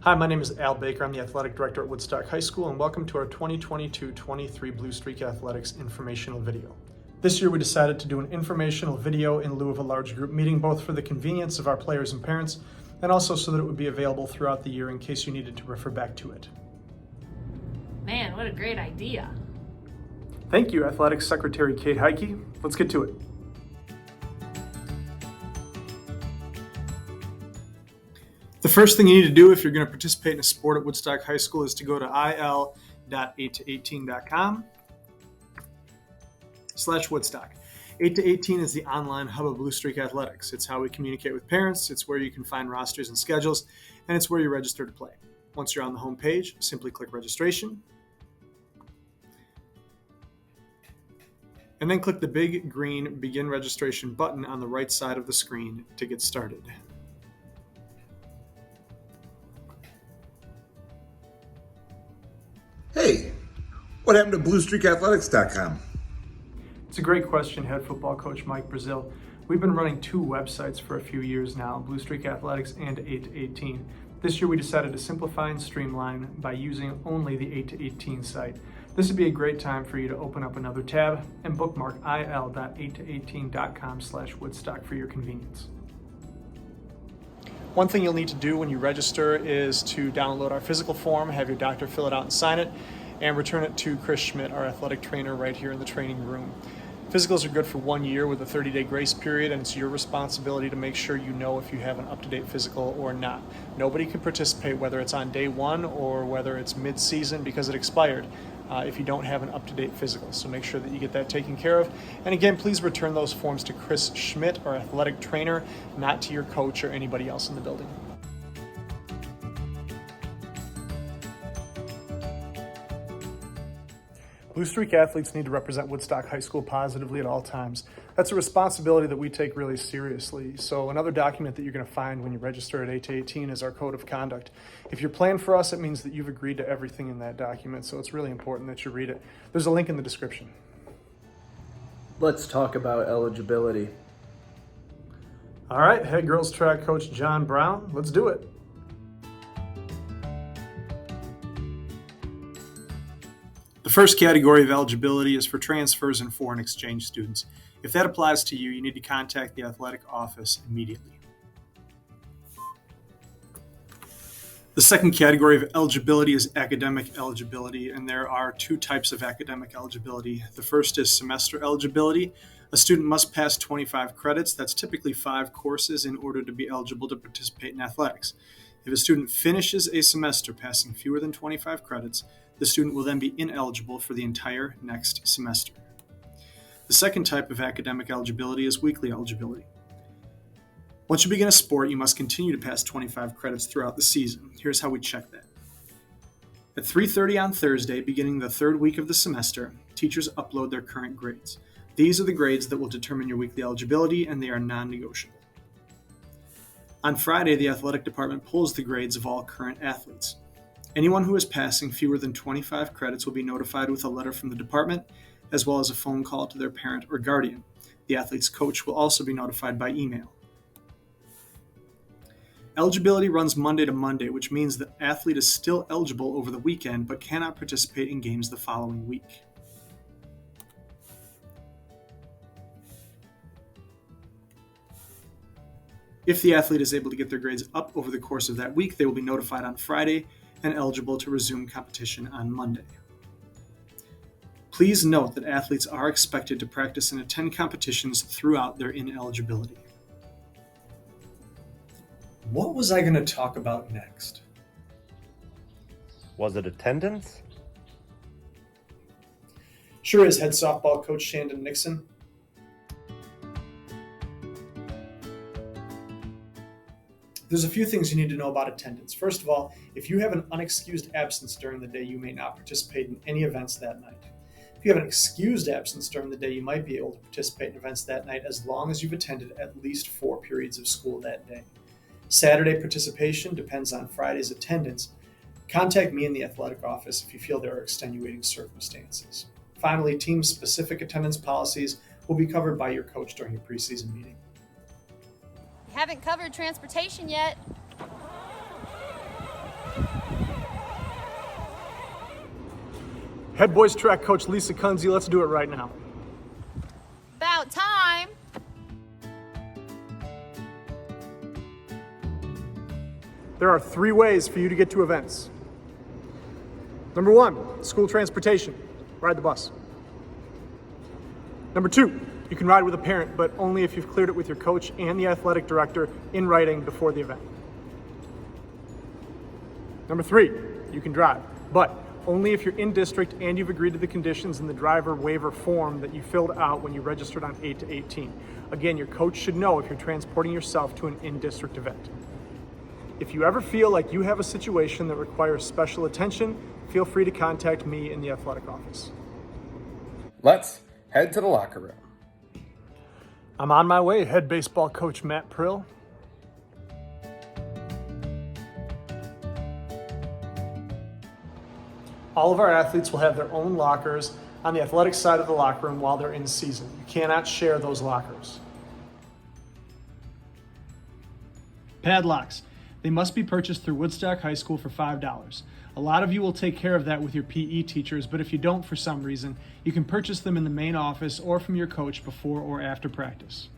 Hi, my name is Al Baker. I'm the Athletic Director at Woodstock High School, and welcome to our 2022-23 Blue Streak Athletics informational video. This year we decided to do an informational video in lieu of a large group meeting, both for the convenience of our players and parents, and also so that it would be available throughout the year in case you needed to refer back to it. Man, what a great idea. Thank you, Athletics Secretary Kate Heike. Let's get to it. The first thing you need to do if you're going to participate in a sport at Woodstock High School is to go to il.8to18.com/Woodstock. 8 to 18 is the online hub of Blue Streak Athletics. It's how we communicate with parents, it's where you can find rosters and schedules, and it's where you register to play. Once you're on the home page, simply click registration, and then click the big green Begin Registration button on the right side of the screen to get started. Hey, what happened to BlueStreakAthletics.com? It's a great question, head football coach Mike Brazil. We've been running two websites for a few years now, Blue Streak Athletics and 8 to 18. This year we decided to simplify and streamline by using only the 8 to 18 site. This would be a great time for you to open up another tab and bookmark il.8to18.com/Woodstock for your convenience. One thing you'll need to do when you register is to download our physical form, have your doctor fill it out and sign it, and return it to Chris Schmidt, our athletic trainer right here in the training room. Physicals are good for 1 year with a 30-day grace period, and it's your responsibility to make sure you know if you have an up-to-date physical or not. Nobody can participate, whether it's on day one or whether it's mid-season because it expired, if you don't have an up-to-date physical. So make sure that you get that taken care of. And again, please return those forms to Chris Schmidt, our athletic trainer, not to your coach or anybody else in the building. Blue Streak athletes need to represent Woodstock High School positively at all times. That's a responsibility that we take really seriously. So another document that you're going to find when you register at 8 to 18 is our Code of Conduct. If you're playing for us, it means that you've agreed to everything in that document, so it's really important that you read it. There's a link in the description. Let's talk about eligibility. All right, head girls track coach John Brown, let's do it. The first category of eligibility is for transfers and foreign exchange students. If that applies to you, you need to contact the athletic office immediately. The second category of eligibility is academic eligibility, and there are two types of academic eligibility. The first is semester eligibility. A student must pass 25 credits, that's typically 5 courses, in order to be eligible to participate in athletics. If a student finishes a semester passing fewer than 25 credits, the student will then be ineligible for the entire next semester. The second type of academic eligibility is weekly eligibility. Once you begin a sport, you must continue to pass 25 credits throughout the season. Here's how we check that. At 3:30 on Thursday, beginning the third week of the semester, teachers upload their current grades. These are the grades that will determine your weekly eligibility, and they are non-negotiable. On Friday, the athletic department pulls the grades of all current athletes. Anyone who is passing fewer than 25 credits will be notified with a letter from the department, as well as a phone call to their parent or guardian. The athlete's coach will also be notified by email. Eligibility runs Monday to Monday, which means the athlete is still eligible over the weekend but cannot participate in games the following week. If the athlete is able to get their grades up over the course of that week, they will be notified on Friday and eligible to resume competition on Monday. Please note that athletes are expected to practice and attend competitions throughout their ineligibility. What was I going to talk about next? Was it attendance? Sure is, head softball coach Shandon Nixon. There's a few things you need to know about attendance. First of all, if you have an unexcused absence during the day, you may not participate in any events that night. If you have an excused absence during the day, you might be able to participate in events that night as long as you've attended at least 4 periods of school that day. Saturday participation depends on Friday's attendance. Contact me in the athletic office if you feel there are extenuating circumstances. Finally, team-specific attendance policies will be covered by your coach during your preseason meeting. Haven't covered transportation yet. Head boys track coach Lisa Kunze, let's do it right now. About time. There are 3 ways for you to get to events. Number 1, school transportation. Ride the bus. Number 2, you can ride with a parent, but only if you've cleared it with your coach and the athletic director in writing before the event. Number 3, you can drive, but only if you're in district and you've agreed to the conditions in the driver waiver form that you filled out when you registered on 8/18. Again, your coach should know if you're transporting yourself to an in-district event. If you ever feel like you have a situation that requires special attention, feel free to contact me in the athletic office. Let's head to the locker room. I'm on my way, head baseball coach Matt Prill. All of our athletes will have their own lockers on the athletic side of the locker room while they're in season. You cannot share those lockers. Padlocks. They must be purchased through Woodstock High School for $5. A lot of you will take care of that with your PE teachers, but if you don't for some reason, you can purchase them in the main office or from your coach before or after practice.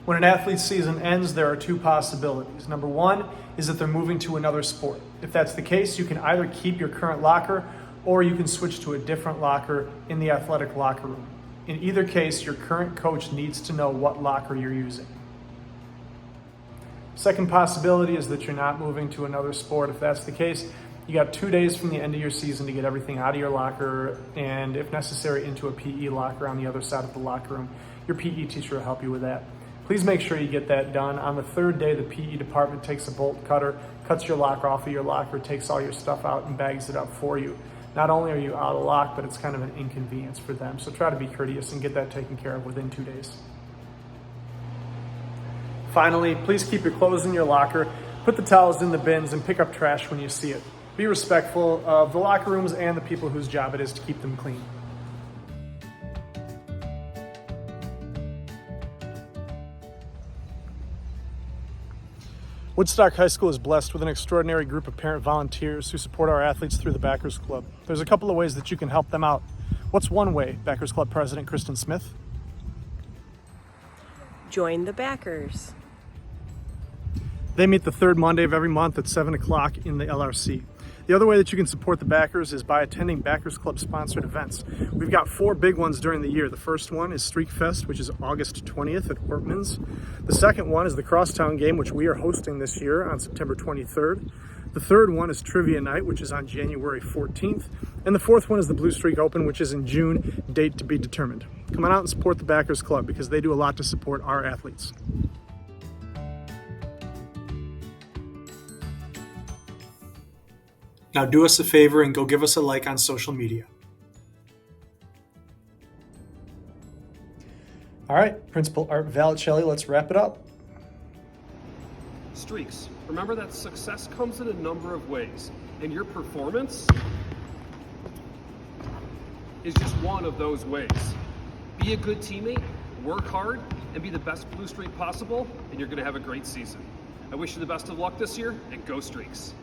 When an athlete's season ends, there are 2 possibilities. Number 1 is that they're moving to another sport. If that's the case, you can either keep your current locker or you can switch to a different locker in the athletic locker room. In either case, your current coach needs to know what locker you're using. Second possibility is that you're not moving to another sport. If that's the case, you got 2 days from the end of your season to get everything out of your locker and, if necessary, into a PE locker on the other side of the locker room. Your PE teacher will help you with that. Please make sure you get that done. On the 3rd day, the PE department takes a bolt cutter, cuts your locker off of your locker, takes all your stuff out and bags it up for you. Not only are you out of lock, but it's kind of an inconvenience for them. So try to be courteous and get that taken care of within 2 days. Finally, please keep your clothes in your locker, put the towels in the bins, and pick up trash when you see it. Be respectful of the locker rooms and the people whose job it is to keep them clean. Woodstock High School is blessed with an extraordinary group of parent volunteers who support our athletes through the Backers Club. There's a couple of ways that you can help them out. What's one way, Backers Club President Kristen Smith? Join the Backers. They meet the 3rd Monday of every month at 7 o'clock in the LRC. The other way that you can support the Backers is by attending Backers Club sponsored events. We've got 4 big ones during the year. The first one is Streak Fest, which is August 20th at Workman's. The second one is the Crosstown Game, which we are hosting this year on September 23rd. The third one is Trivia Night, which is on January 14th. And the 4th one is the Blue Streak Open, which is in June, date to be determined. Come on out and support the Backers Club because they do a lot to support our athletes. Now do us a favor and go give us a like on social media. All right, Principal Art Valicelli, let's wrap it up. Streaks. Remember that success comes in a number of ways, and your performance is just one of those ways. Be a good teammate, work hard, and be the best Blue Streak possible, and you're going to have a great season. I wish you the best of luck this year, and go Streaks.